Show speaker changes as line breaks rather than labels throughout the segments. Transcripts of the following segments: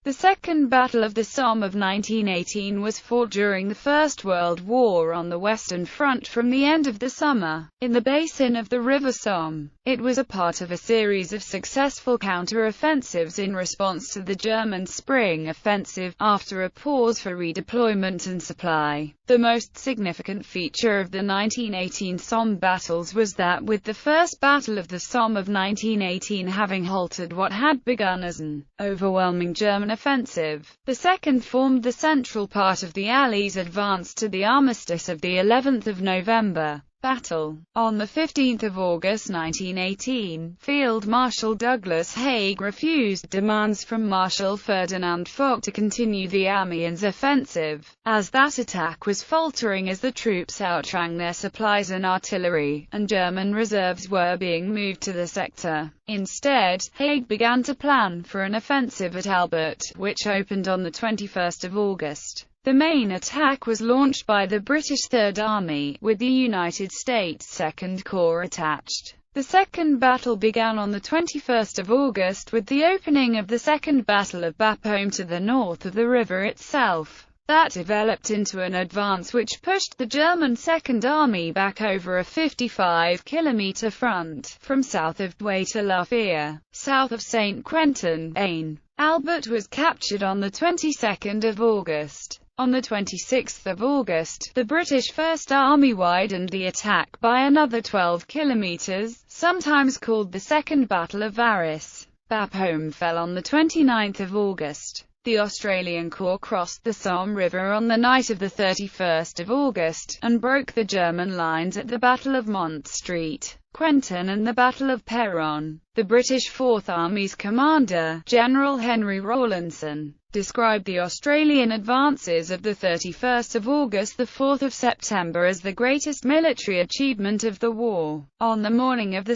The Second Battle of the Somme of 1918 was fought during the First World War on the Western Front from the end of the summer, in the basin of the River Somme. It was a part of a series of successful counter-offensives in response to the German Spring Offensive, after a pause for redeployment and supply. The most significant feature of the 1918 Somme battles was that, with the First Battle of the Somme of 1918 having halted what had begun as an overwhelming German offensive, the second formed the central part of the Allies' advance to the armistice of the 11th of November battle. On 15 August 1918, Field Marshal Douglas Haig refused demands from Marshal Ferdinand Foch to continue the Amiens offensive, as that attack was faltering as the troops outrang their supplies and artillery, and German reserves were being moved to the sector. Instead, Haig began to plan for an offensive at Albert, which opened on 21 August. The main attack was launched by the British Third Army, with the United States Second Corps attached. The second battle began on 21 August with the opening of the Second Battle of Bapaume to the north of the river itself. That developed into an advance which pushed the German Second Army back over a 55-kilometer front, from south of Douai to La Fère, south of Saint-Quentin, Aisne. Albert was captured on the 22nd of August. On 26 August, the British First Army widened the attack by another 12 kilometres, sometimes called the Second Battle of Arras. Bapaume fell on 29 August. The Australian Corps crossed the Somme River on the night of 31 August, and broke the German lines at the Battle of Montstreet, Quentin and the Battle of Péronne. The British Fourth Army's commander, General Henry Rawlinson, described the Australian advances of 31 August to 4 September as the greatest military achievement of the war. On the morning of 2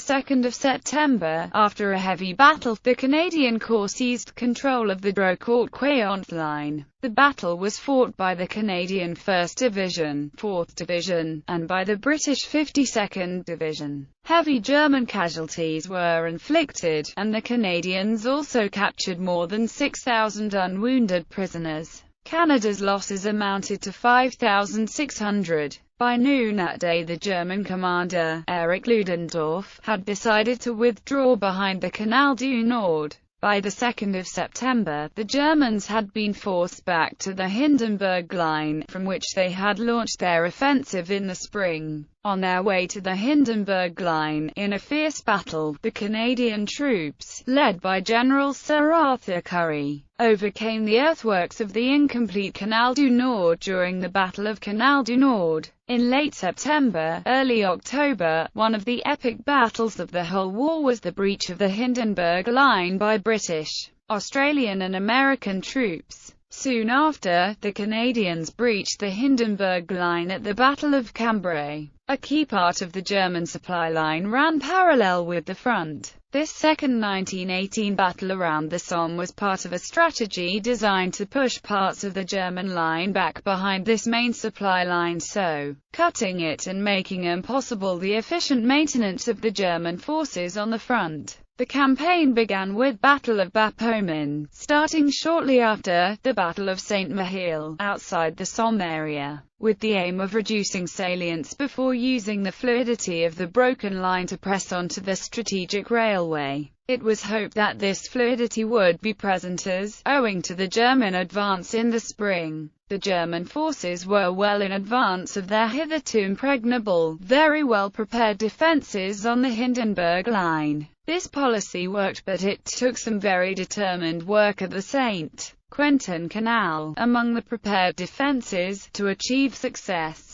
September, after a heavy battle, the Canadian Corps seized control of the Drocourt-Quéant line. The battle was fought by the Canadian 1st Division, 4th Division, and by the British 52nd Division. Heavy German casualties were inflicted, and the Canadians also captured more than 6,000 unwounded prisoners. Canada's losses amounted to 5,600. By noon that day, the German commander, Erich Ludendorff, had decided to withdraw behind the Canal du Nord. By the 2nd of September, the Germans had been forced back to the Hindenburg Line, from which they had launched their offensive in the spring. On their way to the Hindenburg Line, in a fierce battle, the Canadian troops, led by General Sir Arthur Currie, overcame the earthworks of the incomplete Canal du Nord during the Battle of Canal du Nord. In late September, early October, one of the epic battles of the whole war was the breach of the Hindenburg Line by British, Australian and American troops. Soon after, the Canadians breached the Hindenburg Line at the Battle of Cambrai. A key part of the German supply line ran parallel with the front. This second 1918 battle around the Somme was part of a strategy designed to push parts of the German line back behind this main supply line, so cutting it and making impossible the efficient maintenance of the German forces on the front. The campaign began with Battle of Bapaume, starting shortly after the Battle of Saint-Mihiel, outside the Somme area, with the aim of reducing salience before using the fluidity of the broken line to press onto the strategic railway. It was hoped that this fluidity would be present as, owing to the German advance in the spring, the German forces were well in advance of their hitherto impregnable, very well prepared defences on the Hindenburg Line. This policy worked, but it took some very determined work at the Saint-Quentin Canal, among the prepared defences, to achieve success.